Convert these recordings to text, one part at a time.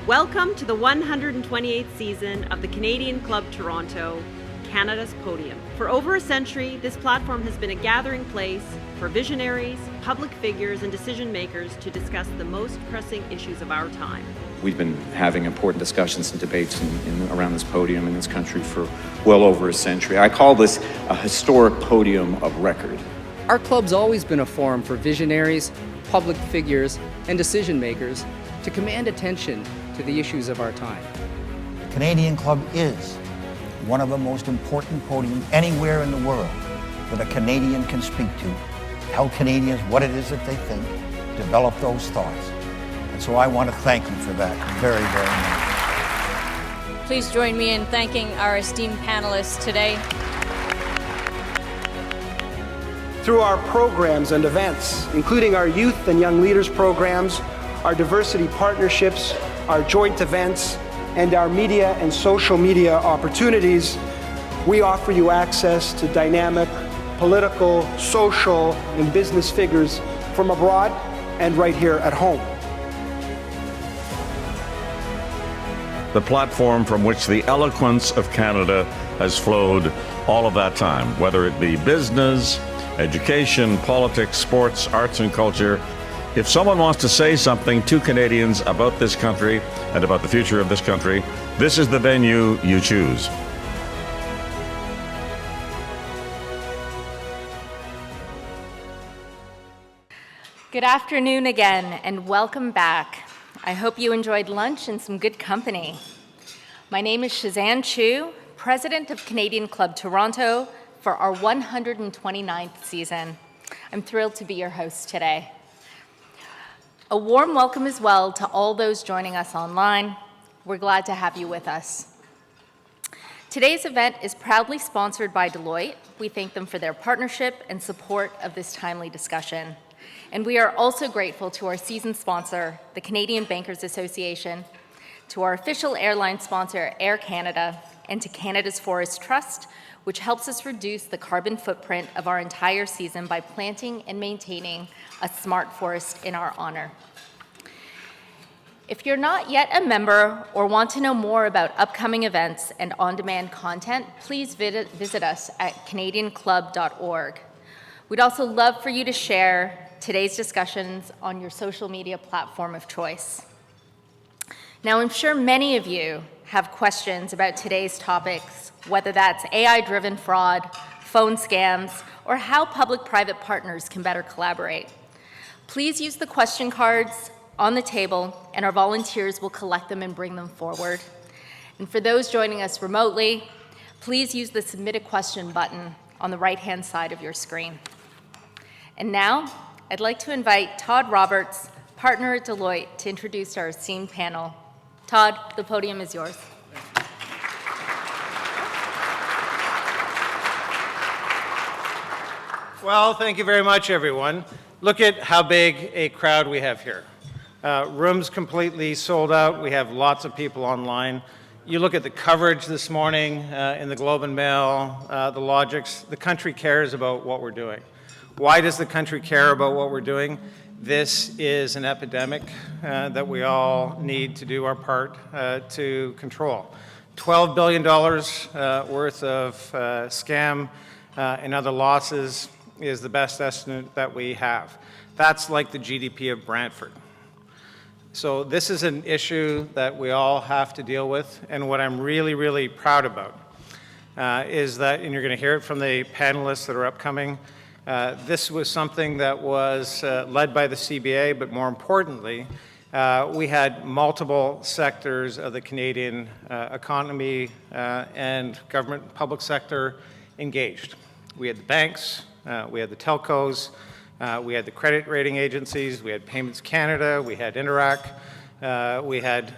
Welcome to the 128th season of the Canadian Club Toronto, Canada's Podium. For over a century, this platform has been a gathering place for visionaries, public figures, and decision makers to discuss the most pressing issues of our time. We've been having important discussions and debates around this podium in this country for well over a century. I call this a historic podium of record. Our club's always been a forum for visionaries, public figures, and decision makers to command attention to the issues of our time. The Canadian Club is one of the most important podiums anywhere in the world that a Canadian can speak to, tell Canadians what it is that they think, develop those thoughts. And so I want to thank you for that very, very much. Please join me in thanking our esteemed panelists today. Through our programs and events, including our youth and young leaders programs, our diversity partnerships, our joint events, and our media and social media opportunities, we offer you access to dynamic political, social, and business figures from abroad and right here at home. The platform from which the eloquence of Canada has flowed all of that time, whether it be business, education, politics, sports, arts and culture. If someone wants to say something to Canadians about this country and about the future of this country, this is the venue you choose. Good afternoon again, and welcome back. I hope you enjoyed lunch and some good company. My name is Shazanne Chu, President of Canadian Club Toronto for our 129th season. I'm thrilled to be your host today. A warm welcome as well to all those joining us online. We're glad to have you with us. Today's event is proudly sponsored by Deloitte. We thank them for their partnership and support of this timely discussion. And we are also grateful to our season sponsor, the Canadian Bankers Association, to our official airline sponsor, Air Canada, and to Canada's Forest Trust, which helps us reduce the carbon footprint of our entire season by planting and maintaining a smart forest in our honor. If you're not yet a member or want to know more about upcoming events and on-demand content, please visit us at canadianclub.org. We'd also love for you to share today's discussions on your social media platform of choice. Now, I'm sure many of you have questions about today's topics, whether that's AI-driven fraud, phone scams, or how public-private partners can better collaborate. Please use the question cards on the table, and our volunteers will collect them and bring them forward. And for those joining us remotely, please use the Submit a Question button on the right-hand side of your screen. And now, I'd like to invite Todd Roberts, partner at Deloitte, to introduce our esteemed panel. Todd, the podium is yours. Well, thank you very much, everyone. Look at how big a crowd we have here. Rooms completely sold out. We have lots of people online. You look at the coverage this morning in the Globe and Mail, the Logics. The country cares about what we're doing. Why does the country care about what we're doing? This is an epidemic that we all need to do our part to control. $12 billion worth of scam and other losses is the best estimate that we have. That's like the GDP of Brantford. So this is an issue that we all have to deal with, and what I'm really, really proud about is that, and you're going to hear it from the panelists that are upcoming, this was something that was led by the CBA, but more importantly, we had multiple sectors of the Canadian economy and government public sector engaged. We had the banks, we had the telcos, we had the credit rating agencies, we had Payments Canada, we had Interac, we had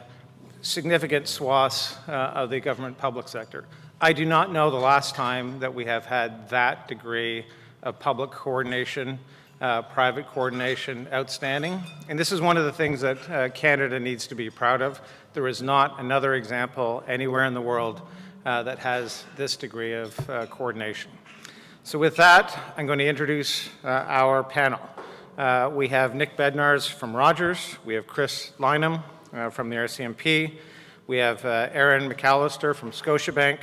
significant swaths of the government public sector. I do not know the last time that we have had that degree of public coordination, private coordination outstanding. And this is one of the things that Canada needs to be proud of. There is not another example anywhere in the world that has this degree of coordination. So with that, I'm going to introduce our panel. We have Nick Bednarz from Rogers. We have Chris Lynham from the RCMP. We have Aaron McAllister from Scotiabank.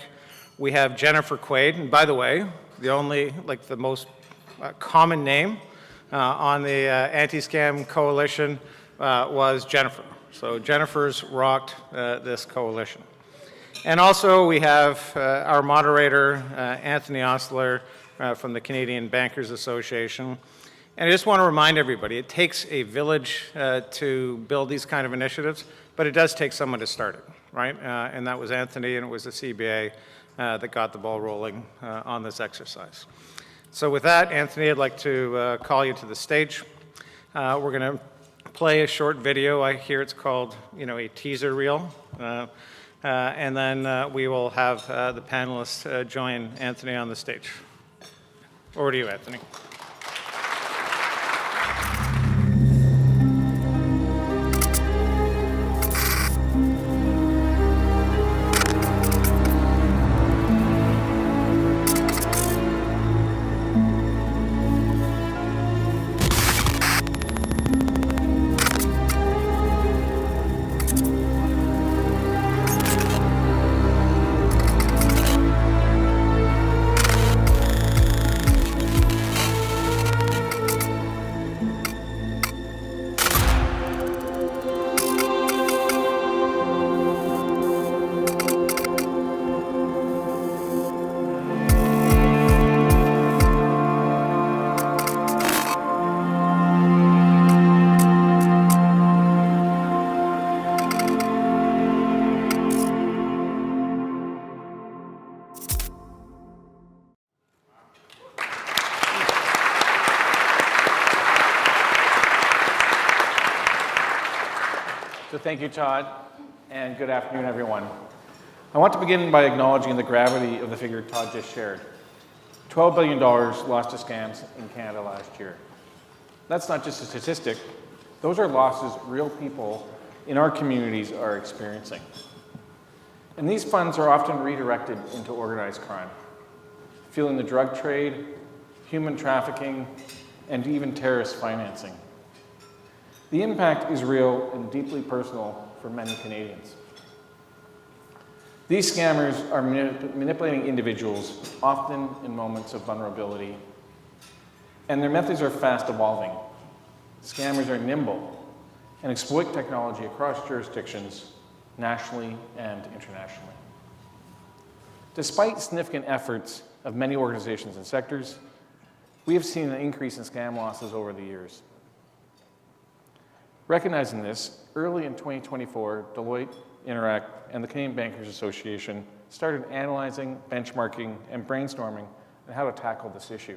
We have Jennifer Quaid, and by the way, the most common name on the anti-scam coalition was Jennifer. So Jennifer's rocked this coalition. And also we have our moderator, Anthony Ostler from the Canadian Bankers Association. And I just want to remind everybody, it takes a village to build these kind of initiatives, but it does take someone to start it, right? And that was Anthony, and it was the CBA that got the ball rolling on this exercise. So with that, Anthony, I'd like to call you to the stage. We're going to play a short video. I hear it's called, a teaser reel. And then we will have the panelists join Anthony on the stage. Over to you, Anthony. So thank you, Todd, and good afternoon, everyone. I want to begin by acknowledging the gravity of the figure Todd just shared. $12 billion lost to scams in Canada last year. That's not just a statistic. Those are losses real people in our communities are experiencing. And these funds are often redirected into organized crime, fueling the drug trade, human trafficking, and even terrorist financing. The impact is real and deeply personal for many Canadians. These scammers are manipulating individuals, often in moments of vulnerability, and their methods are fast evolving. Scammers are nimble and exploit technology across jurisdictions, nationally and internationally. Despite significant efforts of many organizations and sectors, we have seen an increase in scam losses over the years. Recognizing this, early in 2024, Deloitte, Interact, and the Canadian Bankers Association started analyzing, benchmarking, and brainstorming on how to tackle this issue,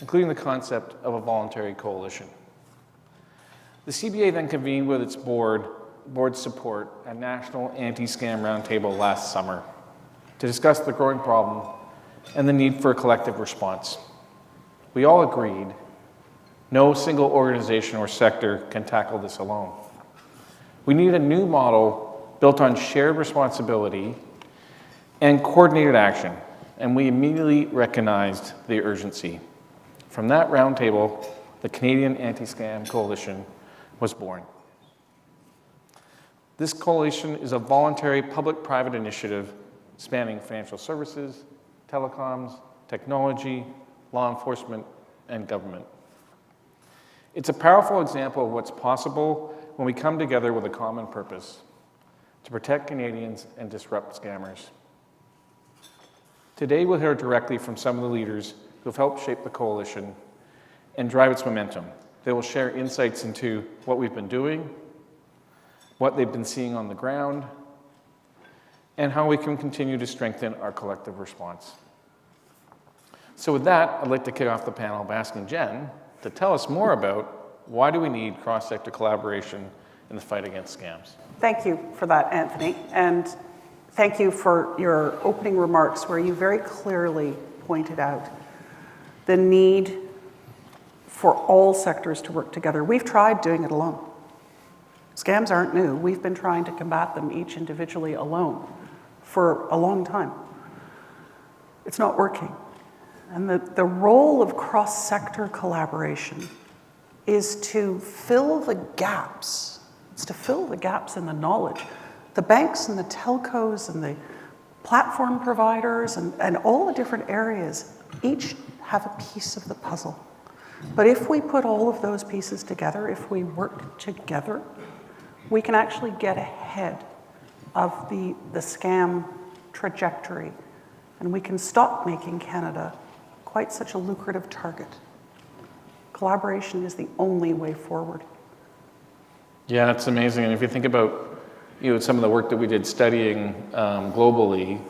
including the concept of a voluntary coalition. The CBA then convened with its board support a national anti-scam roundtable last summer to discuss the growing problem and the need for a collective response. We all agreed no single organization or sector can tackle this alone. We need a new model built on shared responsibility and coordinated action, and we immediately recognized the urgency. From that roundtable, the Canadian Anti-Scam Coalition was born. This coalition is a voluntary public-private initiative spanning financial services, telecoms, technology, law enforcement, and government. It's a powerful example of what's possible when we come together with a common purpose: to protect Canadians and disrupt scammers. Today, we'll hear directly from some of the leaders who have helped shape the coalition and drive its momentum. They will share insights into what we've been doing, what they've been seeing on the ground, and how we can continue to strengthen our collective response. So with that, I'd like to kick off the panel by asking Jen to tell us more about why do we need cross-sector collaboration in the fight against scams. Thank you for that, Anthony. And thank you for your opening remarks where you very clearly pointed out the need for all sectors to work together. We've tried doing it alone. Scams aren't new. We've been trying to combat them each individually alone for a long time. It's not working. And the role of cross-sector collaboration is to fill the gaps It's to fill the gaps in the knowledge. The banks and the telcos and the platform providers and all the different areas each have a piece of the puzzle. But if we put all of those pieces together, if we work together, we can actually get ahead of the scam trajectory, and we can stop making Canada quite such a lucrative target. Collaboration is the only way forward. Yeah, it's amazing. And if you think about some of the work that we did studying globally,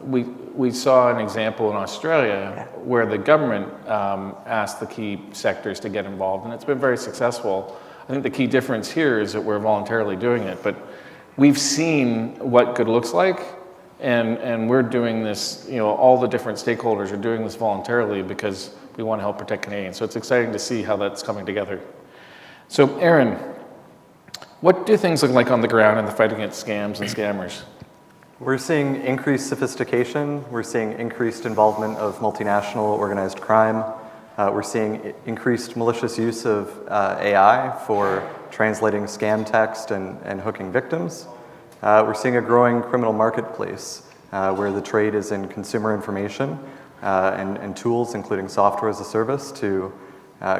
we saw an example in Australia where the government asked the key sectors to get involved, and it's been very successful. I think the key difference here is that we're voluntarily doing it, but we've seen what good looks like, and we're doing this, all the different stakeholders are doing this voluntarily because we want to help protect Canadians. So it's exciting to see how that's coming together. So Aaron, what do things look like on the ground in the fight against scams and scammers? We're seeing increased sophistication. We're seeing increased involvement of multinational organized crime. We're seeing increased malicious use of AI for translating scam text and hooking victims. We're seeing a growing criminal marketplace where the trade is in consumer information and tools, including software as a service, to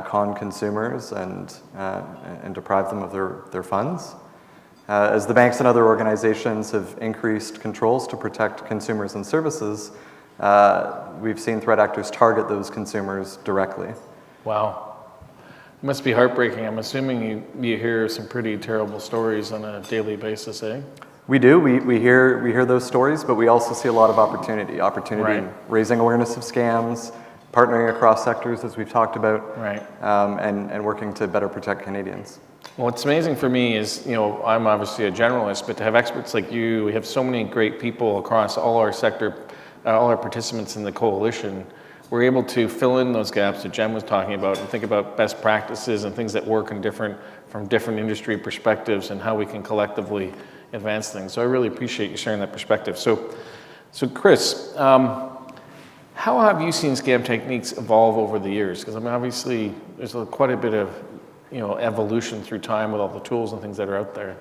con consumers and deprive them of their funds. As the banks and other organizations have increased controls to protect consumers and services, we've seen threat actors target those consumers directly. Wow. It must be heartbreaking. I'm assuming you hear some pretty terrible stories on a daily basis, eh? We do. We hear those stories, but we also see a lot of opportunity right. In raising awareness of scams, partnering across sectors, as we've talked about, right. And working to better protect Canadians. Well, what's amazing for me is, I'm obviously a generalist, but to have experts like you, we have so many great people across all our sector, all our participants in the coalition. We're able to fill in those gaps that Jen was talking about and think about best practices and things that work from different industry perspectives and how we can collectively advance things. So I really appreciate you sharing that perspective. So Chris, how have you seen scam techniques evolve over the years? Because obviously there's quite a bit of evolution through time with all the tools and things that are out there.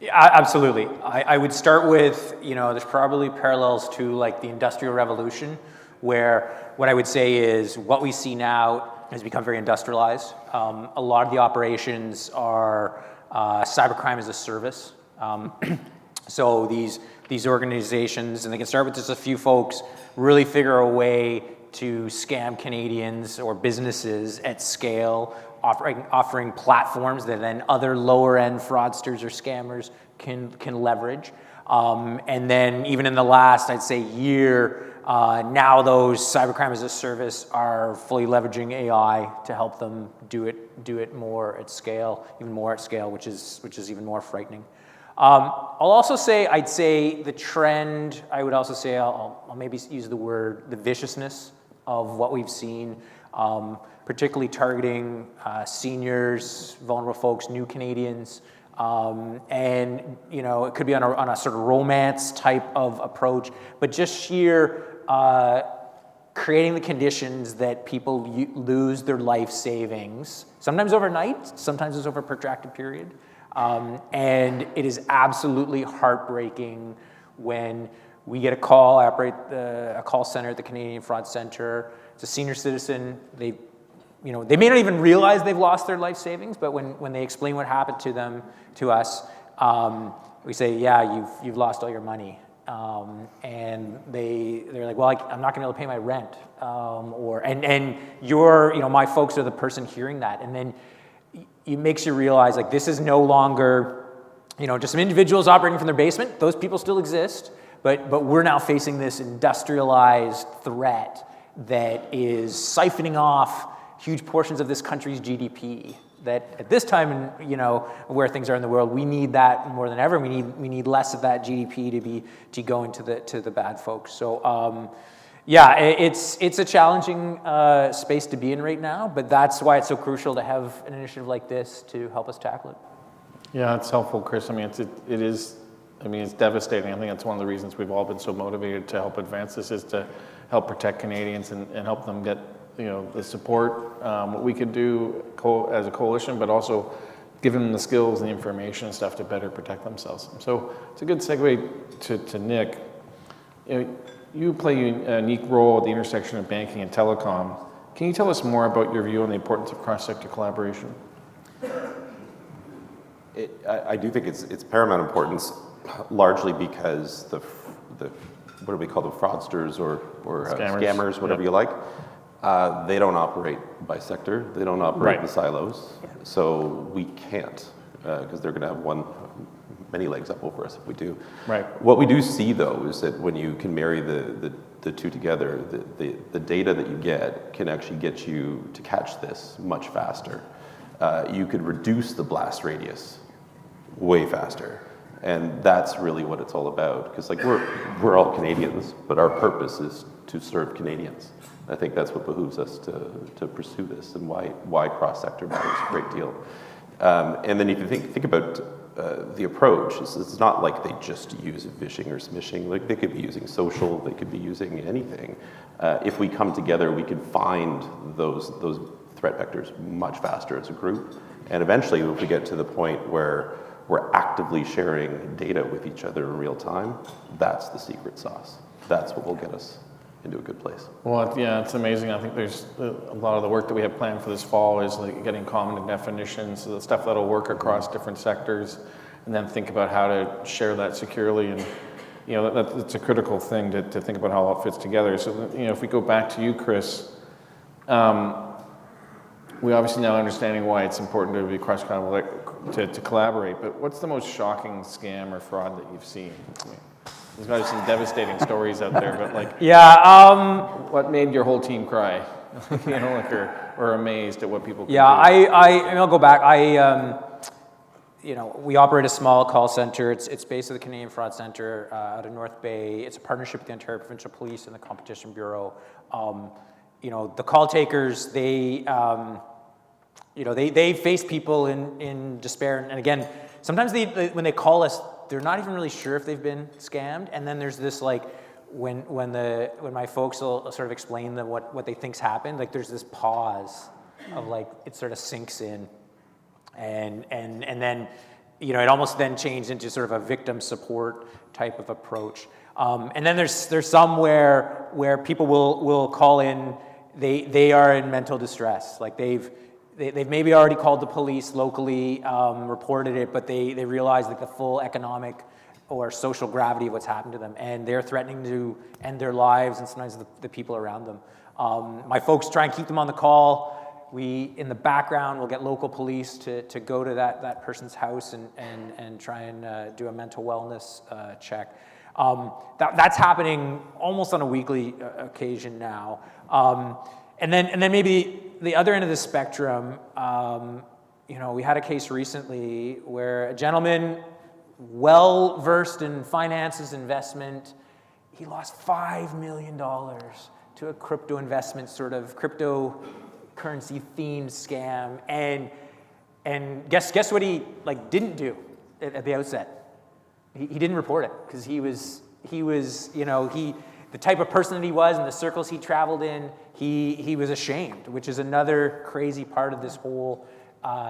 Yeah, absolutely. I would start with, there's probably parallels to like the Industrial Revolution, where what I would say is what we see now has become very industrialized. A lot of the operations are cybercrime as a service. So these organizations, and they can start with just a few folks, really figure a way to scam Canadians or businesses at scale, offering platforms that then other lower-end fraudsters or scammers can leverage. And then even in the last, I'd say, year, now those cybercrime as a service are fully leveraging AI to help them do it more at scale, even more at scale, which is even more frightening. I'll also say, I'd say the trend, I would also say, I'll maybe use the viciousness of what we've seen, particularly targeting seniors, vulnerable folks, new Canadians, and it could be on a sort of romance type of approach, but just sheer creating the conditions that people lose their life savings, sometimes overnight, sometimes it's over a protracted period. And it is absolutely heartbreaking when we get a call. I operate a call center at the Canadian Fraud Center. It's a senior citizen. They may not even realize they've lost their life savings, but when they explain what happened to us, we say, yeah, you've lost all your money. And they're like, well, I'm not going to be able to pay my rent. And you're, my folks are the person hearing that. And then it makes you realize, like, this is no longer, just some individuals operating from their basement. Those people still exist, but we're now facing this industrialized threat that is siphoning off huge portions of this country's GDP. That at this time, where things are in the world, we need that more than ever. We need less of that GDP to go into the bad folks. So. Yeah, it's a challenging space to be in right now, but that's why it's so crucial to have an initiative like this to help us tackle it. Yeah, it's helpful, Chris. I mean, it's devastating. I think that's one of the reasons we've all been so motivated to help advance this, is to help protect Canadians and help them get the support, what we could do as a coalition, but also giving them the skills and the information and stuff to better protect themselves. So it's a good segue to Nick. You play a unique role at the intersection of banking and telecom. Can you tell us more about your view on the importance of cross-sector collaboration? I do think it's paramount importance, largely because the what do we call them, fraudsters or scammers, whatever you like, they don't operate by sector. They don't operate in silos. So we can't, because they're going to have many legs up over us if we do. Right. What we do see, though, is that when you can marry the two together, the data that you get can actually get you to catch this much faster. You could reduce the blast radius way faster. And that's really what it's all about. Because like we're all Canadians, but our purpose is to serve Canadians. I think that's what behooves us to pursue this, and why cross-sector matters a great deal. And then if you think about the approach, it's not like they just use phishing or smishing. Like they could be using social, they could be using anything. If we come together, we can find those threat vectors much faster as a group. And eventually, if we get to the point where we're actively sharing data with each other in real time, that's the secret sauce. That's what will get us into a good place. Well, yeah, it's amazing. I think there's a lot of the work that we have planned for this fall is like getting common definitions, so the stuff that'll work across different sectors, and then think about how to share that securely. And that's a critical thing to think about how it fits together. So if we go back to you, Chris, we obviously now understanding why it's important to be to collaborate. But what's the most shocking scam or fraud that you've seen? There's probably some devastating stories out there, but what made your whole team cry? Or amazed at what people can do? I'll go back. We operate a small call center. It's based at the Canadian Fraud Center out of North Bay. It's a partnership with the Ontario Provincial Police and the Competition Bureau. The call takers, they face people in despair, and again, sometimes when they call us, they're not even really sure if they've been scammed. And then there's this when my folks will sort of explain what they think's happened, there's this pause of it sort of sinks in, and then it almost then changed into sort of a victim support type of approach. And then there's some where people will call in. They are in mental distress, they've maybe already called the police locally, reported it, but they realize the full economic or social gravity of what's happened to them, and they're threatening to end their lives and sometimes the people around them. My folks try and keep them on the call. We, in the background, will get local police to go to that person's house and try and do a mental wellness check. That's happening almost on a weekly occasion now. And then maybe the other end of the spectrum, we had a case recently where a gentleman, well-versed in finances, investment, he lost $5 million to a crypto investment, sort of cryptocurrency-themed scam. And guess what he didn't do at the outset? He didn't report it, because he was the type of person that he was and the circles he traveled in, he was ashamed, which is another crazy part of this whole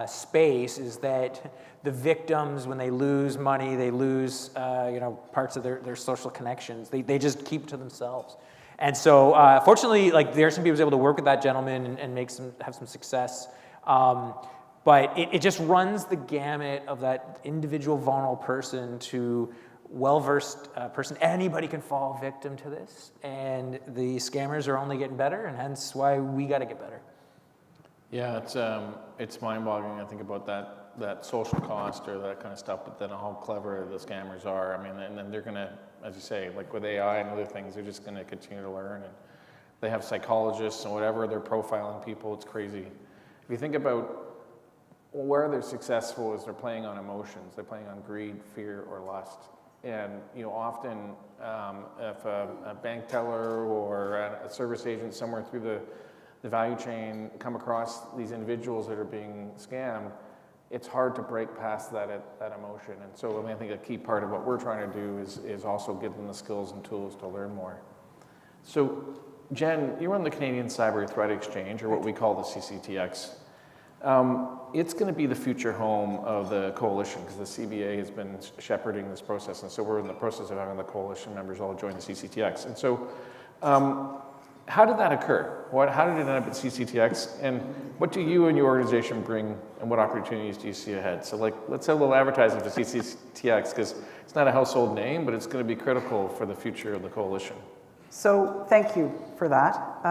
space, is that the victims, when they lose money, they lose parts of their social connections. They just keep to themselves. And so fortunately, the RCMP was able to work with that gentleman and have some success. But it just runs the gamut of that individual vulnerable person to well-versed person. Anybody can fall victim to this, and the scammers are only getting better, and hence why we got to get better. Yeah, it's mind-boggling. I think about that social cost or that kind of stuff, but then how clever the scammers are. I mean, and then they're going to, as you say, with AI and other things, they're just going to continue to learn. And they have psychologists and whatever, they're profiling people. It's crazy. If you think about where they're successful, is they're playing on emotions. They're playing on greed, fear, or lust. And often if a bank teller or a service agent somewhere through the value chain come across these individuals that are being scammed, it's hard to break past that emotion. And so I think a key part of what we're trying to do is also give them the skills and tools to learn more. So Jen, you run the Canadian Cyber Threat Exchange, or what we call the CCTX. It's going to be the future home of the coalition because the CBA has been shepherding this process. And so we're in the process of having the coalition members all join the CCTX. And so how did that occur? How did it end up at CCTX? And what do you and your organization bring and what opportunities do you see ahead? So let's have a little advertising for CCTX because it's not a household name, but it's going to be critical for the future of the coalition. So thank you for that.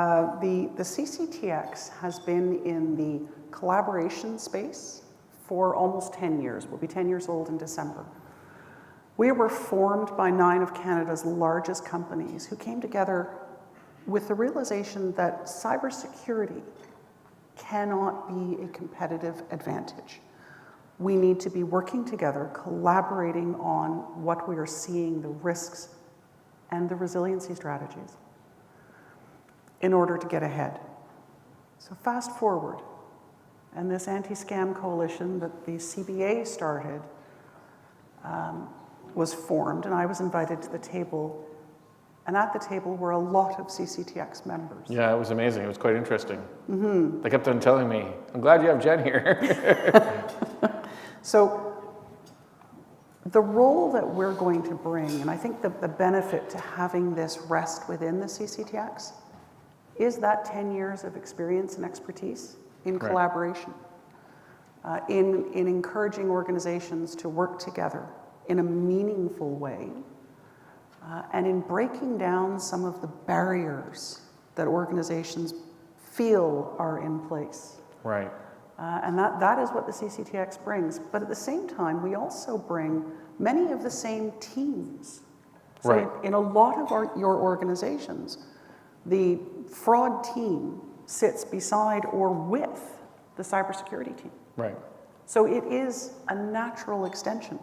The CCTX has been in the collaboration space for almost 10 years. We'll be 10 years old in December. We were formed by 9 of Canada's largest companies who came together with the realization that cybersecurity cannot be a competitive advantage. We need to be working together, collaborating on what we are seeing, the risks and the resiliency strategies in order to get ahead. So fast forward, and this anti-scam coalition that the CBA started was formed, and I was invited to the table. And at the table were a lot of CCTX members. Yeah, it was amazing. It was quite interesting. Mm-hmm. They kept on telling me, I'm glad you have Jen here. So the role that we're going to bring, and I think the benefit to having this rest within the CCTX is that 10 years of experience and expertise in collaboration, in encouraging organizations to work together in a meaningful way, and in breaking down some of the barriers that organizations feel are in place. Right. And that is what the CCTX brings. But at the same time, we also bring many of the same teams. So right. in a lot of your organizations, the fraud team sits beside or with the cybersecurity team. Right. So it is a natural extension.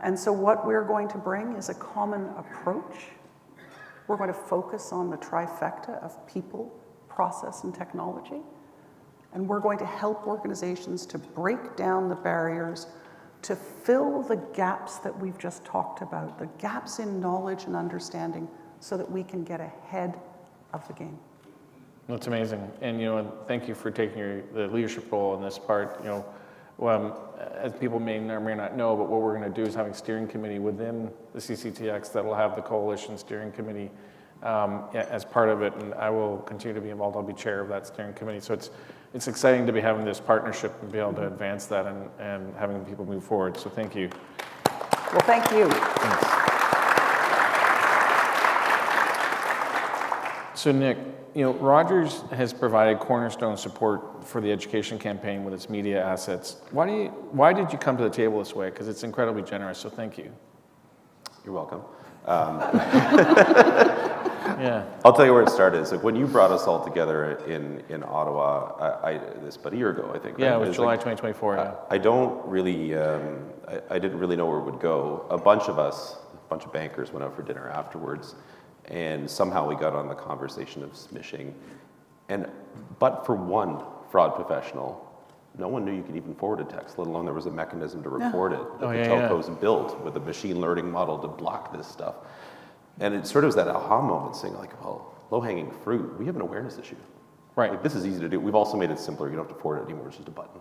And so what we're going to bring is a common approach. We're going to focus on the trifecta of people, process, and technology. And we're going to help organizations to break down the barriers, to fill the gaps that we've just talked about, the gaps in knowledge and understanding, so that we can get ahead of the game. That's amazing. And, thank you for taking the leadership role in this part. As people may or may not know, but what we're going to do is having a steering committee within the CCTX that will have the coalition steering committee as part of it, and I will continue to be involved. I'll be chair of that steering committee. So it's exciting to be having this partnership and be able to advance that and having people move forward. So thank you. Well, thank you. Thanks. So Nick, Rogers has provided cornerstone support for the education campaign with its media assets. Why did you come to the table this way? Because it's incredibly generous, so thank you. You're welcome. Yeah. I'll tell you where it started. It's like when you brought us all together in Ottawa, this about a year ago, I think. Yeah, right? it was July 2024. Yeah. I don't really, I didn't really know where it would go. A bunch of bankers went out for dinner afterwards, and somehow we got on the conversation of smishing. But for one fraud professional, no one knew you could even forward a text, let alone there was a mechanism to record it that the telcos built with a machine learning model to block this stuff. And it sort of was that aha moment saying well, low-hanging fruit, we have an awareness issue. Right. This is easy to do. We've also made it simpler. You don't have to forward it anymore, it's just a button.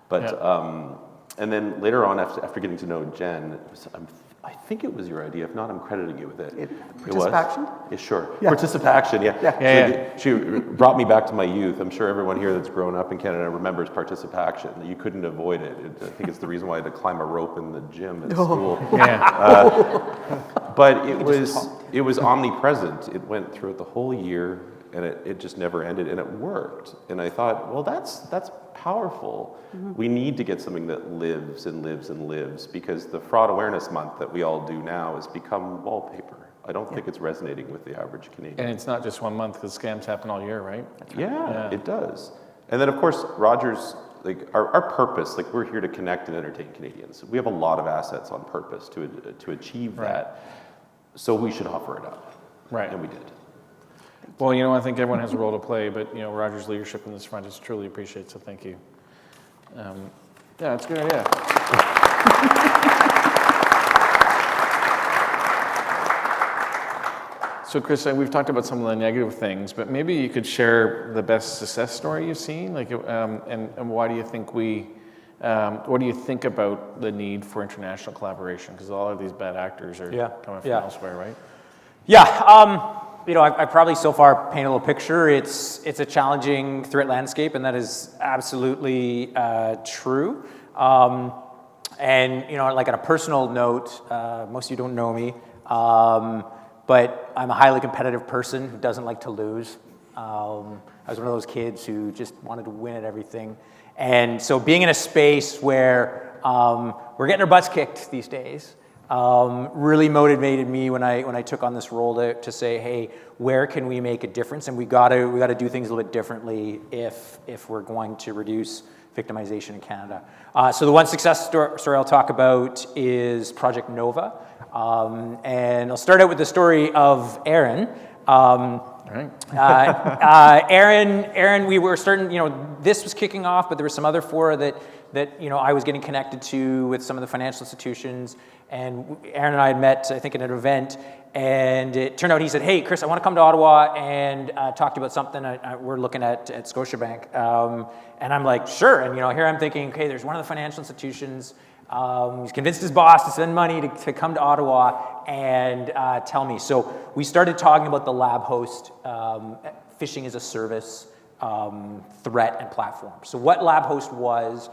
But, and then later on, after getting to know Jen, I think it was your idea. If not, I'm crediting you with it. Participation? Yeah, sure. Yeah. Participation, yeah. She brought me back to my youth. I'm sure everyone here that's grown up in Canada remembers participation. You couldn't avoid it. I think it's the reason why I had to climb a rope in the gym at school. But it was omnipresent. It went throughout the whole year, and it just never ended, and it worked. And I thought, well, that's powerful. Mm-hmm. We need to get something that lives and lives and lives, because the Fraud Awareness Month that we all do now has become wallpaper. I don't think it's resonating with the average Canadian. And it's not just 1 month, because scams happen all year, right? Yeah, it does. And then, of course, Rogers, our purpose, we're here to connect and entertain Canadians. We have a lot of assets on purpose to achieve that. So we should offer it up. Right. And we did. Well, I think everyone has a role to play, but, Rogers' leadership in this front is truly appreciated, so thank you. It's a good idea. So Chris, we've talked about some of the negative things, but maybe you could share the best success story you've seen, like, and why do you think what do you think about the need for international collaboration? Because all of these bad actors are coming from elsewhere, right? Yeah. I probably so far painted a little picture. It's a challenging threat landscape, and that is absolutely true. And like on a personal note, most of you don't know me, but I'm a highly competitive person who doesn't like to lose. I was one of those kids who just wanted to win at everything. And so being in a space where we're getting our butts kicked these days really motivated me when I took on this role to say, hey, where can we make a difference? And we got to do things a little bit differently if we're going to reduce victimization in Canada. So the one success story I'll talk about is Project Nova. And I'll start out with the story of Aaron. Aaron, we were starting, this was kicking off, but there were some other fora that I was getting connected to with some of the financial institutions. And Aaron and I had met, I think, at an event, and it turned out he said, hey, Chris, I want to come to Ottawa and talk to you about something we're looking at Scotiabank. And I'm like, sure. And here I'm thinking, okay, there's one of the financial institutions. He's convinced his boss to send money to come to Ottawa and tell me. So we started talking about the lab host phishing as a service threat and platform. So what lab host was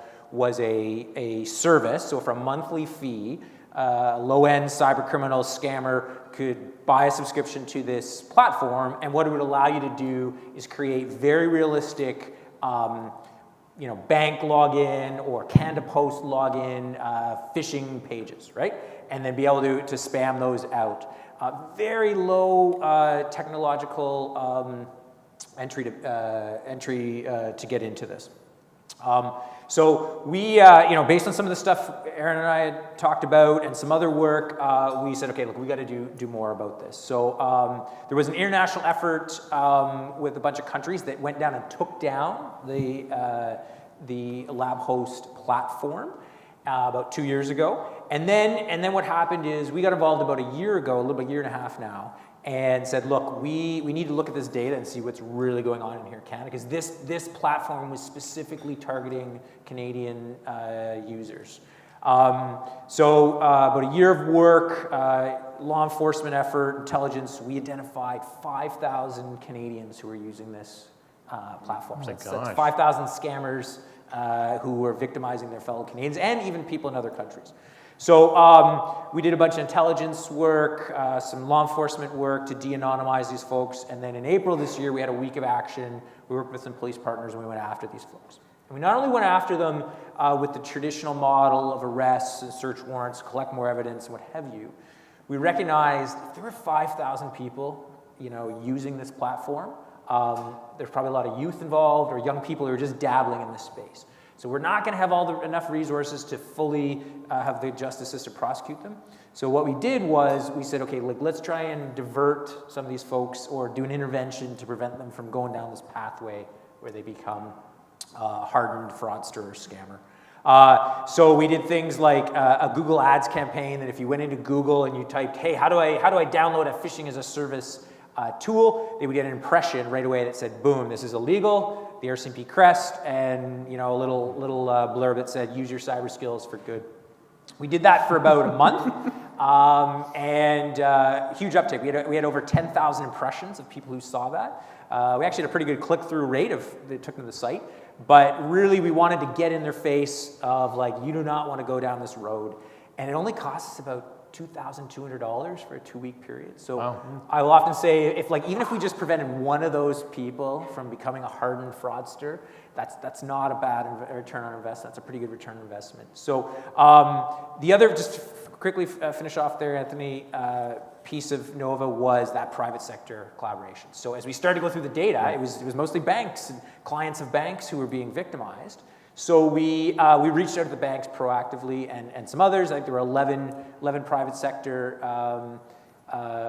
a service. So for a monthly fee, low-end cyber criminal scammer could buy a subscription to this platform, and what it would allow you to do is create very realistic bank login or Canada Post login phishing pages, right? And then be able to spam those out. Very low technological entry to get into this. So we, based on some of the stuff Aaron and I had talked about and some other work, we said, okay, look, we got to do more about this. So there was an international effort with a bunch of countries that went down and took down the lab host platform about 2 years ago. And then what happened is we got involved about a year ago, a year and a half now, and said, look, we need to look at this data and see what's really going on in here in Canada, because this platform was specifically targeting Canadian users. So about a year of work, law enforcement effort, intelligence, we identified 5,000 Canadians who were using this platform. So that's 5,000 scammers who were victimizing their fellow Canadians and even people in other countries. So we did a bunch of intelligence work, some law enforcement work to de-anonymize these folks, and then in April this year we had a week of action. We worked with some police partners and we went after these folks. And we not only went after them with the traditional model of arrests and search warrants, collect more evidence, and what have you, we recognized if there were 5,000 people using this platform, there's probably a lot of youth involved or young people who are just dabbling in this space. So we're not going to have enough resources to fully have the justice system prosecute them. So what we did was we said, okay, let's try and divert some of these folks or do an intervention to prevent them from going down this pathway where they become a hardened fraudster or scammer. So we did things like a Google Ads campaign that if you went into Google and you typed, hey, how do I download a phishing as a service tool, they would get an impression right away that said, boom, this is illegal, the RCMP crest, and a little blurb that said, use your cyber skills for good. We did that for about a month, and huge uptake. We had over 10,000 impressions of people who saw that. We actually had a pretty good click-through rate that took them to the site, but really we wanted to get in their face of you do not want to go down this road, and it only costs us about $2,200 for a 2-week period. So I will often say, even if we just prevented one of those people from becoming a hardened fraudster, that's not a bad return on investment. That's a pretty good return on investment. So the other, just quickly finish off there, Anthony, piece of Nova was that private sector collaboration. So as we started to go through the data, it was mostly banks and clients of banks who were being victimized. So we reached out to the banks proactively and some others. I think there were 11 private sector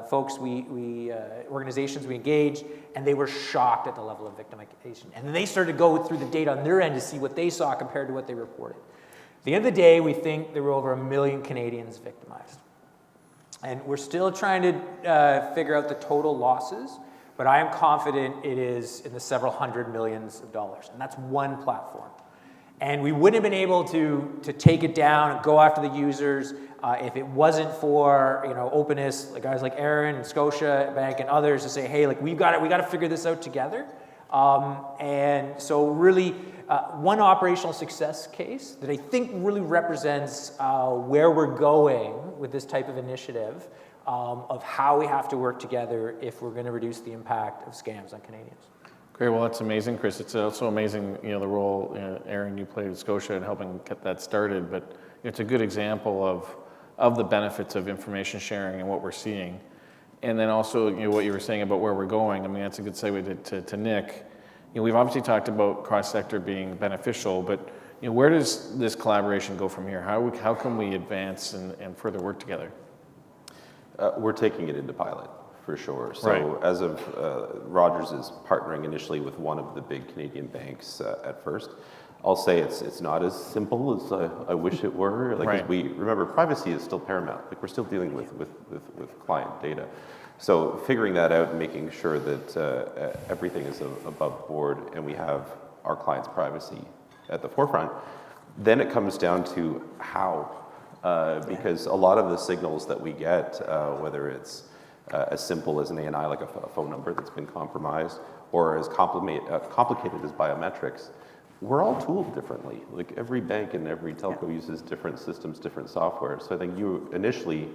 folks, organizations we engaged, and they were shocked at the level of victimization. And then they started to go through the data on their end to see what they saw compared to what they reported. At the end of the day, we think there were over 1 million Canadians victimized. And we're still trying to figure out the total losses, but I am confident it is in the several hundred millions of dollars. And that's one platform. And we wouldn't have been able to take it down and go after the users if it wasn't for openness, like guys like Aaron and Scotia Bank and others to say, hey, like we got to figure this out together. And so really one operational success case that I think really represents where we're going with this type of initiative of how we have to work together if we're going to reduce the impact of scams on Canadians. Great, well that's amazing, Chris. It's also amazing, the role, Aaron, you played with Scotia in helping get that started, but it's a good example of the benefits of information sharing and what we're seeing. And then also, what you were saying about where we're going, I mean, that's a good segue to Nick. We've obviously talked about cross-sector being beneficial, but where does this collaboration go from here? How can we advance and further work together? We're taking it into pilot, for sure. So right. As of Rogers is partnering initially with one of the big Canadian banks at first. I'll say it's not as simple as I wish it were. Like, right. we remember, privacy is still paramount. Like, we're still dealing with client data. So figuring that out and making sure that everything is above board and we have our clients' privacy at the forefront, then it comes down to how. Because a lot of the signals that we get, whether it's as simple as an ANI, like a phone number that's been compromised, or as complicated as biometrics, we're all tooled differently. Like, every bank and every telco uses different systems, different software. So I think you initially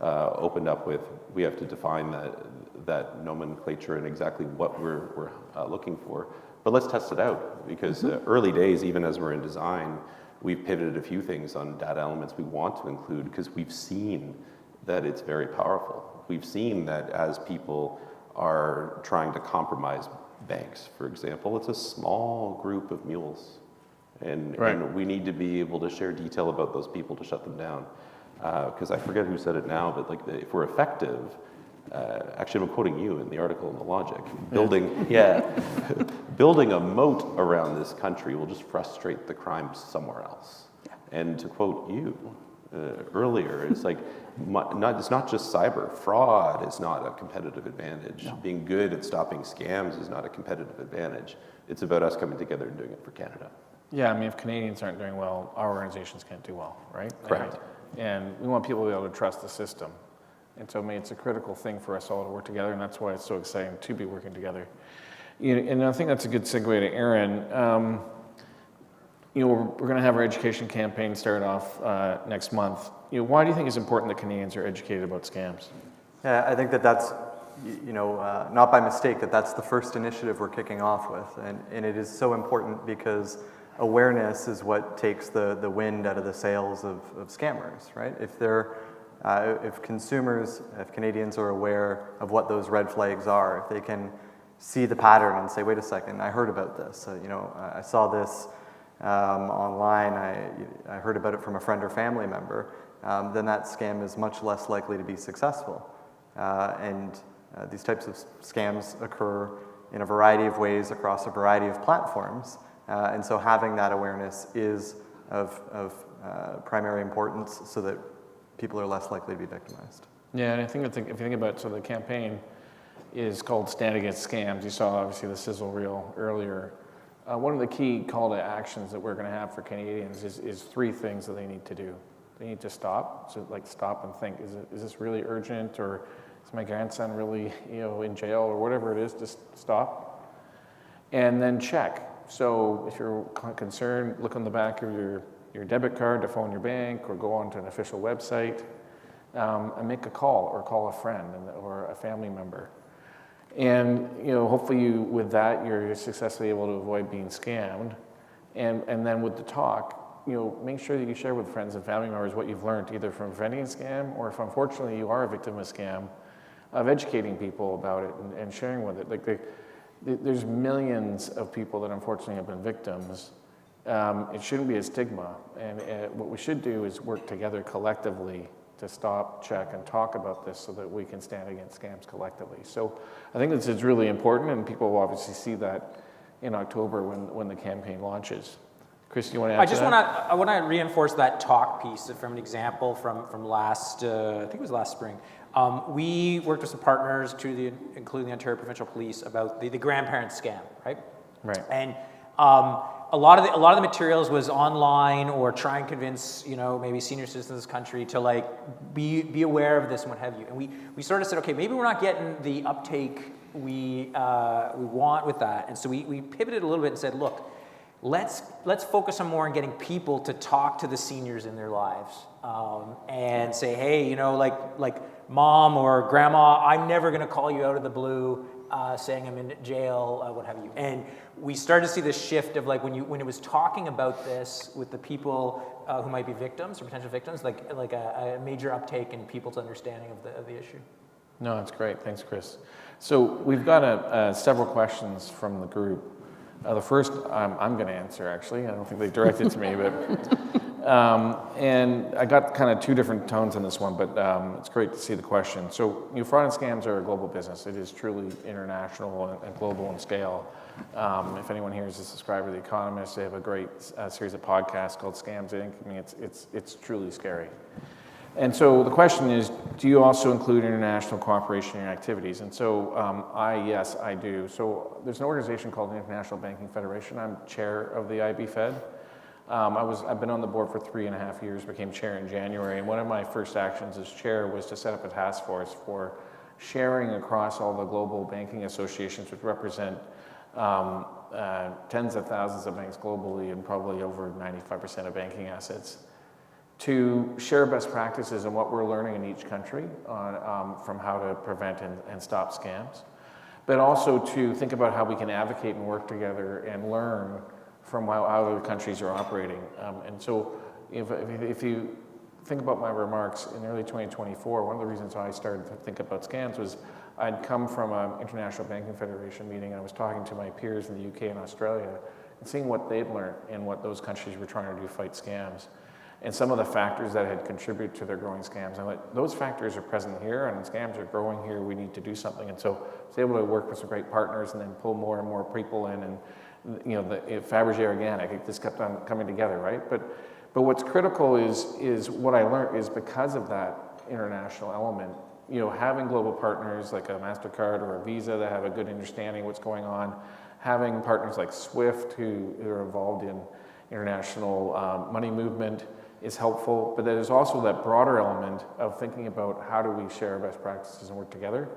opened up with, we have to define that nomenclature and exactly what we're looking for. But let's test it out, because early days, even as we're in design, we've pivoted a few things on data elements we want to include, because we've seen that it's very powerful. We've seen that as people are trying to compromise banks, for example, it's a small group of mules. And we need to be able to share detail about those people to shut them down. Because I forget who said it now, but like, if we're effective, actually I'm quoting you in the article in The Logic, building a moat around this country will just frustrate the crime somewhere else. And to quote you earlier, it's like, it's not just cyber. Fraud is not a competitive advantage. No. Being good at stopping scams is not a competitive advantage. It's about us coming together and doing it for Canada. Yeah, I mean, if Canadians aren't doing well, our organizations can't do well, right? Correct. And we want people to be able to trust the system. And so, I mean, it's a critical thing for us all to work together, and that's why it's so exciting to be working together. And I think that's a good segue to Aaron. We're going to have our education campaign start off next month. Why do you think it's important that Canadians are educated about scams? Yeah, I think that's, not by mistake, that's the first initiative we're kicking off with. And it is so important because awareness is what takes the wind out of the sails of scammers, right? If Canadians are aware of what those red flags are, if they can see the pattern and say, wait a second, I heard about this, I saw this online, I heard about it from a friend or family member, then that scam is much less likely to be successful. These types of scams occur in a variety of ways across a variety of platforms, and so having that awareness is of primary importance so that people are less likely to be victimized. Yeah, and I think if you think about it, so the campaign is called Stand Against Scams. You saw obviously the sizzle reel earlier. One of the key call to actions that we're going to have for Canadians is three things that they need to do. They need to stop, so like stop and think, is this really urgent, or is my grandson really in jail, or whatever it is, just stop. And then check. So if you're concerned, look on the back of your debit card to phone your bank, or go onto an official website and make a call, or call a friend or a family member. And hopefully with that you're successfully able to avoid being scammed. And then with the talk, make sure that you share with friends and family members what you've learned, either from preventing a scam, or if unfortunately you are a victim of a scam, of educating people about it and sharing with it. There's millions of people that unfortunately have been victims. It shouldn't be a stigma, and what we should do is work together collectively to stop, check, and talk about this so that we can stand against scams collectively. So I think this is really important, and people will obviously see that in October when the campaign launches. Chris, do you want to add to that? I want to reinforce that talk piece from an example from last, I think it was last spring. We worked with some partners, including the Ontario Provincial Police, about the grandparent scam, right? Right. And a lot of the materials was online, or try and convince, maybe senior citizens of this country to like be aware of this and what have you. And we sort of said, okay, maybe we're not getting the uptake we want with that. And so we pivoted a little bit and said, look, let's focus on more on getting people to talk to the seniors in their lives, and say, hey, like mom or grandma, I'm never going to call you out of the blue saying I'm in jail, what have you. And we started to see this shift of like when it was talking about this with the people who might be victims or potential victims, like a major uptake in people's understanding of the issue. No, that's great. Thanks, Chris. So we've got several questions from the group. The first I'm going to answer, actually. I don't think they directed to me, but and I got kind of two different tones on this one, but it's great to see the question. So, fraud and scams are a global business. It is truly international and global in scale. If anyone here is a subscriber to The Economist, they have a great series of podcasts called Scams Inc. I mean, it's truly scary. And so the question is, do you also include international cooperation in your activities? And so yes, I do. So there's an organization called the International Banking Federation. I'm chair of the IB Fed. I've been on the board for 3.5 years, became chair in January, and one of my first actions as chair was to set up a task force for sharing across all the global banking associations, which represent tens of thousands of banks globally and probably over 95% of banking assets, to share best practices and what we're learning in each country from how to prevent and stop scams, but also to think about how we can advocate and work together and learn from how other countries are operating. And so if you think about my remarks in early 2024, one of the reasons I started to think about scams was I'd come from an International Banking Federation meeting, and I was talking to my peers in the UK and Australia and seeing what they'd learned and what those countries were trying to do to fight scams, and some of the factors that had contributed to their growing scams. I went, those factors are present here, and scams are growing here. We need to do something. And so I was able to work with some great partners and then pull more and more people in. And Fabergé Organic, it just kept on coming together, right? But what's critical is what I learned is because of that international element, having global partners like a MasterCard or a Visa that have a good understanding of what's going on, having partners like SWIFT who are involved in international money movement is helpful, but there's also that broader element of thinking about how do we share best practices and work together.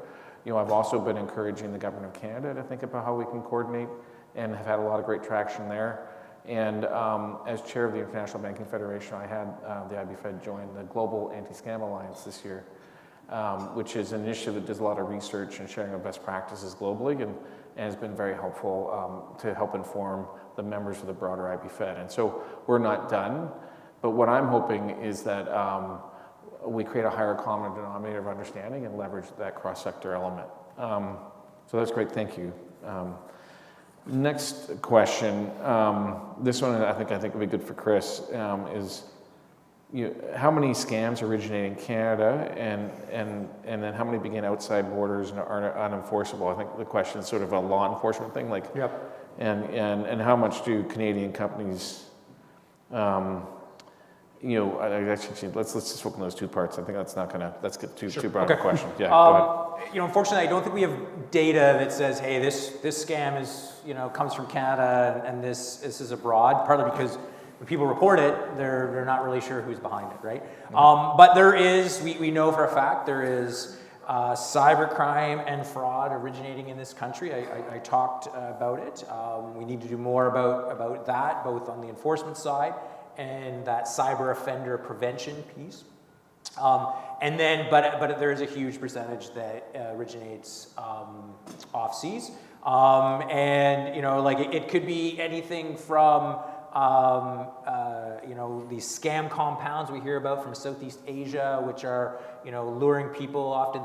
I've also been encouraging the Government of Canada to think about how we can coordinate, and have had a lot of great traction there. And as chair of the International Banking Federation, I had the IB Fed join the Global Anti-Scam Alliance this year, which is an initiative that does a lot of research and sharing of best practices globally, and has been very helpful to help inform the members of the broader IB Fed. And so we're not done, but what I'm hoping is that we create a higher common denominator of understanding and leverage that cross-sector element. So that's great, thank you. Next question, this one I think would be good for Chris, is how many scams originate in Canada, and then how many begin outside borders and are unenforceable? I think the question is sort of a law enforcement thing, like, yep. And how much do Canadian companies, actually, let's just focus on those two parts. I think that's too broad a question. Yeah, go ahead. Unfortunately, I don't think we have data that says, hey, this scam is, comes from Canada and this is abroad, partly because when people report it, they're not really sure who's behind it, right? Mm-hmm. But there is, we know for a fact, there is cybercrime and fraud originating in this country. I talked about it. We need to do more about that, both on the enforcement side and that cyber offender prevention piece. And then, but there is a huge percentage that originates off seas. And, it could be anything from, these scam compounds we hear about from Southeast Asia, which are, luring people often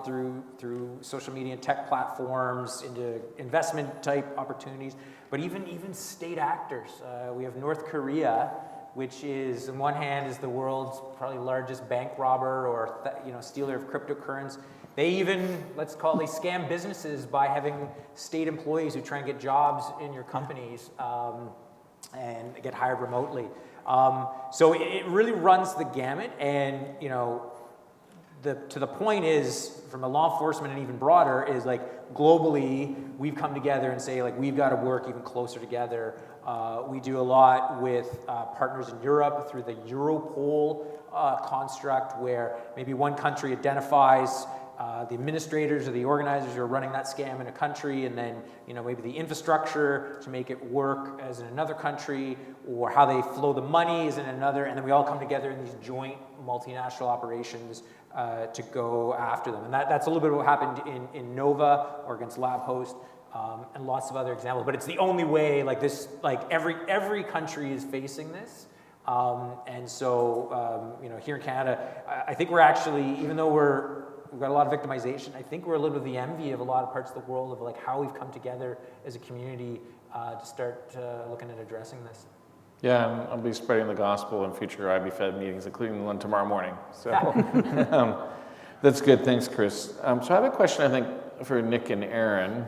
through social media and tech platforms into investment type opportunities, but even state actors. We have North Korea, which is, on one hand, is the world's probably largest bank robber or stealer of cryptocurrency. They even, they scam businesses by having state employees who try and get jobs in your companies. and get hired remotely. So it really runs the gamut, and to the point is, from a law enforcement and even broader, is like globally, we've come together and say like we've got to work even closer together. We do a lot with partners in Europe through the Europol construct, where maybe one country identifies the administrators or the organizers who are running that scam in a country, and then maybe the infrastructure to make it work as in another country, or how they flow the money is in another, and then we all come together in these joint multinational operations to go after them. And that's a little bit of what happened in Nova or against LabHost, and lots of other examples. But it's the only way, like this, like every country is facing this. And so, here in Canada, I think we're actually, even though we've got a lot of victimization, I think we're a little bit of the envy of a lot of parts of the world of like how we've come together as a community to start looking at addressing this. Yeah, and I'll be spreading the gospel in future IBFED meetings, including the one tomorrow morning. So that's good. Thanks, Chris. So I have a question, I think, for Nick and Aaron.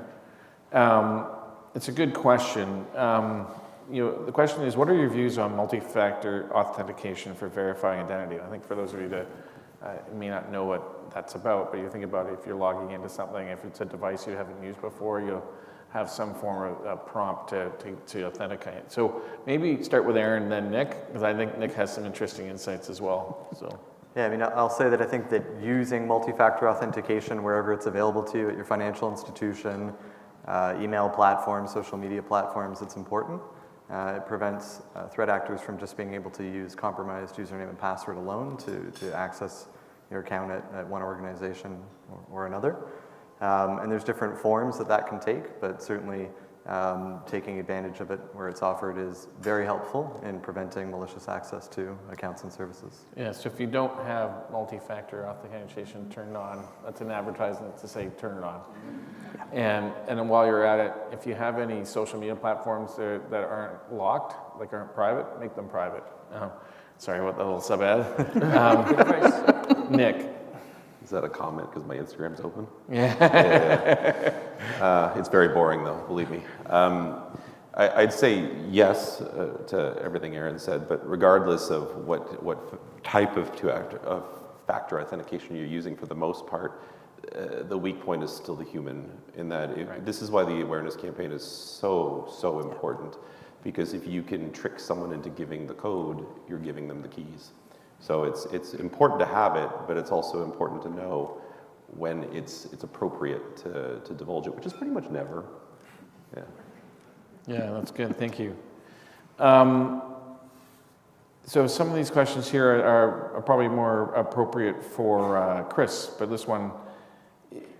It's a good question. The question is, what are your views on multi-factor authentication for verifying identity? I think for those of you that may not know what that's about, but you think about it, if you're logging into something, if it's a device you haven't used before, you'll have some form of prompt to authenticate. So maybe start with Aaron, then Nick, because I think Nick has some interesting insights as well. So. Yeah, I mean, I'll say that I think that using multi-factor authentication wherever it's available to you at your financial institution, email platforms, social media platforms, it's important. It prevents threat actors from just being able to use compromised username and password alone to access your account at one organization or another. And there's different forms that can take, but certainly taking advantage of it where it's offered is very helpful in preventing malicious access to accounts and services. Yeah, so if you don't have multi-factor authentication turned on, that's an advertisement to say turn it on. Yeah. And then while you're at it, if you have any social media platforms that aren't locked, like aren't private, make them private. Sorry, what the little sub-ad. Nick. Is that a comment because my Instagram's open? Yeah. It's very boring though, believe me. I'd say yes to everything Aaron said, but regardless of what type of factor authentication you're using, for the most part, the weak point is still the human. In that, this is why the awareness campaign is so important, because if you can trick someone into giving the code, you're giving them the keys. So it's important to have it, but it's also important to know when it's appropriate to divulge it, which is pretty much never. Yeah. Yeah, that's good. Thank you. So some of these questions here are probably more appropriate for Chris, but this one,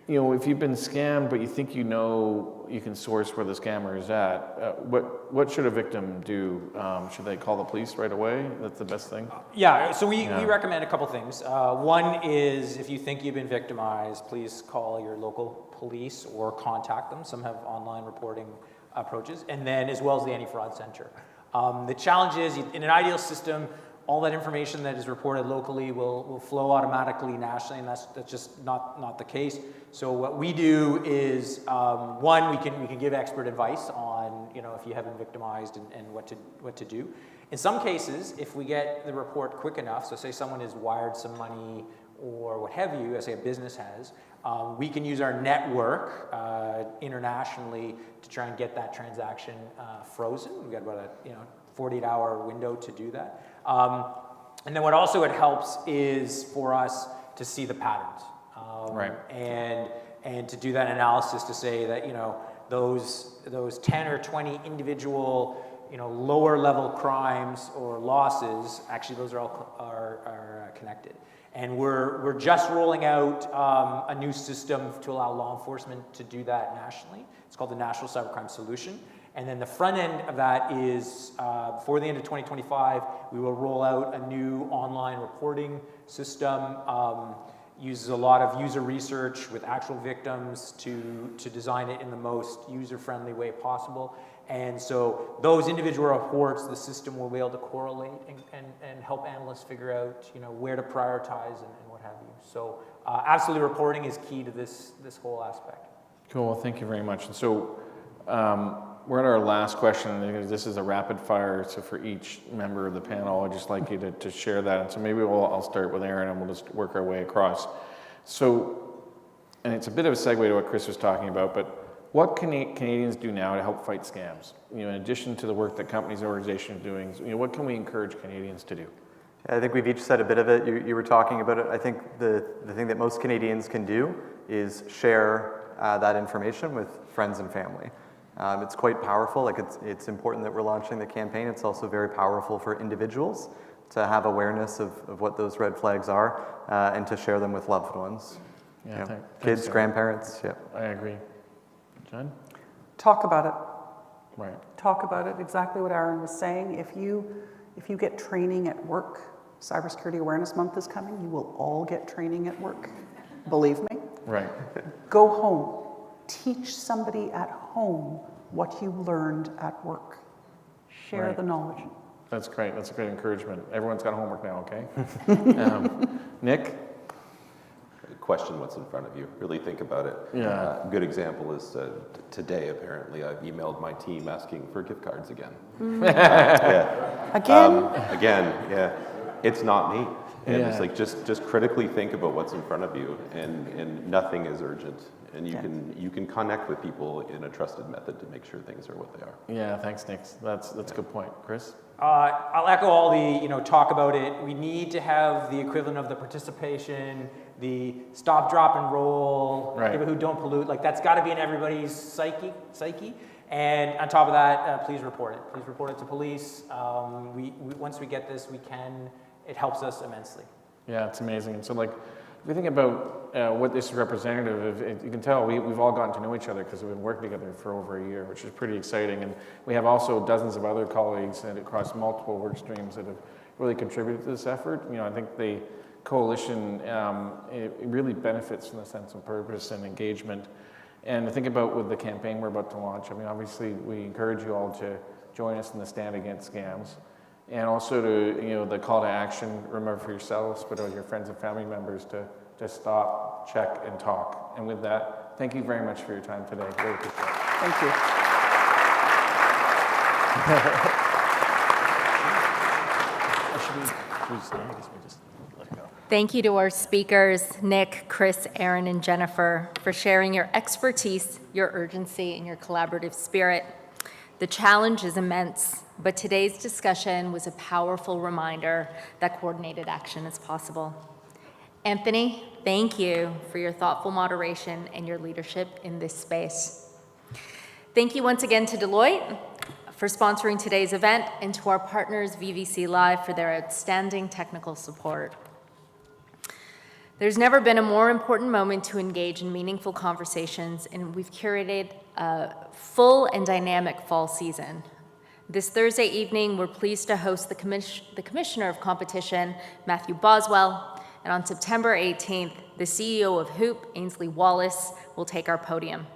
if you've been scammed, but you think you can source where the scammer is at, what should a victim do? Should they call the police right away? That's the best thing? Yeah, so we recommend a couple things. One is, if you think you've been victimized, please call your local police or contact them. Some have online reporting approaches, and then as well as the Anti-Fraud Center. The challenge is, in an ideal system, all that information that is reported locally will flow automatically nationally, and that's just not the case. So what we do is, one, we can give expert advice on if you have been victimized and what to do. In some cases, if we get the report quick enough, so say someone has wired some money or what have you, as say a business has, we can use our network internationally to try and get that transaction frozen. We've got about a 48-hour window to do that. And then what also it helps is for us to see the patterns. Right. And to do that analysis to say that, those 10 or 20 individual, lower level crimes or losses, actually those are all connected. And we're just rolling out a new system to allow law enforcement to do that nationally. It's called the National Cybercrime Solution. And then the front end of that is, before the end of 2025, we will roll out a new online reporting system. Uses a lot of user research with actual victims to design it in the most user-friendly way possible. And so those individual reports, the system will be able to correlate and help analysts figure out, where to prioritize and what have you. So absolutely, reporting is key to this whole aspect. Cool. Thank you very much. And so We're at our last question. This is a rapid fire, so for each member of the panel, I'd just like you to share that. And so maybe I'll start with Aaron and we'll just work our way across. So, and it's a bit of a segue to what Chris was talking about, but what can Canadians do now to help fight scams? In addition to the work that companies and organizations are doing, what can we encourage Canadians to do? I think we've each said a bit of it. You were talking about it. I think the thing that most Canadians can do is share that information with friends and family. It's quite powerful. Like it's important that we're launching the campaign. It's also very powerful for individuals to have awareness of what those red flags are and to share them with loved ones. Yeah, kids, grandparents. Yeah, I agree. John? Talk about it. Right. Talk about it. Exactly what Aaron was saying. If you get training at work, Cybersecurity Awareness Month is coming. You will all get training at work. Believe me. Right. Go home. Teach somebody at home what you learned at work. Share the knowledge. That's great. That's a great encouragement. Everyone's got homework now, okay? Nick? Question what's in front of you. Really think about it. Yeah. Good example is today, apparently, I've emailed my team asking for gift cards again. Yeah. Again, yeah. It's not me. And it's like just critically think about what's in front of you, and nothing is urgent. And you can connect with people in a trusted method to make sure things are what they are. Yeah, thanks, Nick. That's a good point. Chris? I'll echo all the, talk about it. We need to have the equivalent of the participation, the stop, drop, and roll, people who don't pollute. Like, that's got to be in everybody's psyche. And on top of that, please report it. Please report it to police. Once we get this, it helps us immensely. Yeah, it's amazing. And so, like, if we think about what this is representative of, you can tell we've all gotten to know each other because we've been working together for over a year, which is pretty exciting. And we have also dozens of other colleagues and across multiple work streams that have really contributed to this effort. I think the coalition, it really benefits from the sense of purpose and engagement. And to think about with the campaign we're about to launch, obviously we encourage you all to join us in the stand against scams. And also to, the call to action, remember for yourselves, but with your friends and family members to stop, check, and talk. And with that, thank you very much for your time today. Really appreciate it. Thank you. Thank you to our speakers, Nick, Chris, Aaron, and Jennifer, for sharing your expertise, your urgency, and your collaborative spirit. The challenge is immense, but today's discussion was a powerful reminder that coordinated action is possible. Anthony, thank you for your thoughtful moderation and your leadership in this space. Thank you once again to Deloitte for sponsoring today's event, and to our partners VVC Live for their outstanding technical support. There's never been a more important moment to engage in meaningful conversations, and we've curated a full and dynamic fall season. This Thursday evening, we're pleased to host the Commissioner of Competition, Matthew Boswell, and on September 18th, the CEO of Hoop, Ainsley Wallace, will take our podium.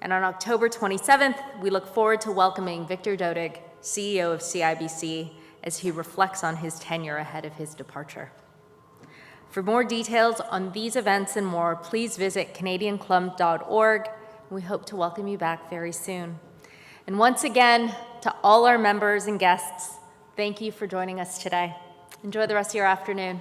And on October 27th, we look forward to welcoming Victor Dodig, CEO of CIBC, as he reflects on his tenure ahead of his departure. For more details on these events and more, please visit canadianclub.org. We hope to welcome you back very soon. And once again, to all our members and guests, thank you for joining us today. Enjoy the rest of your afternoon.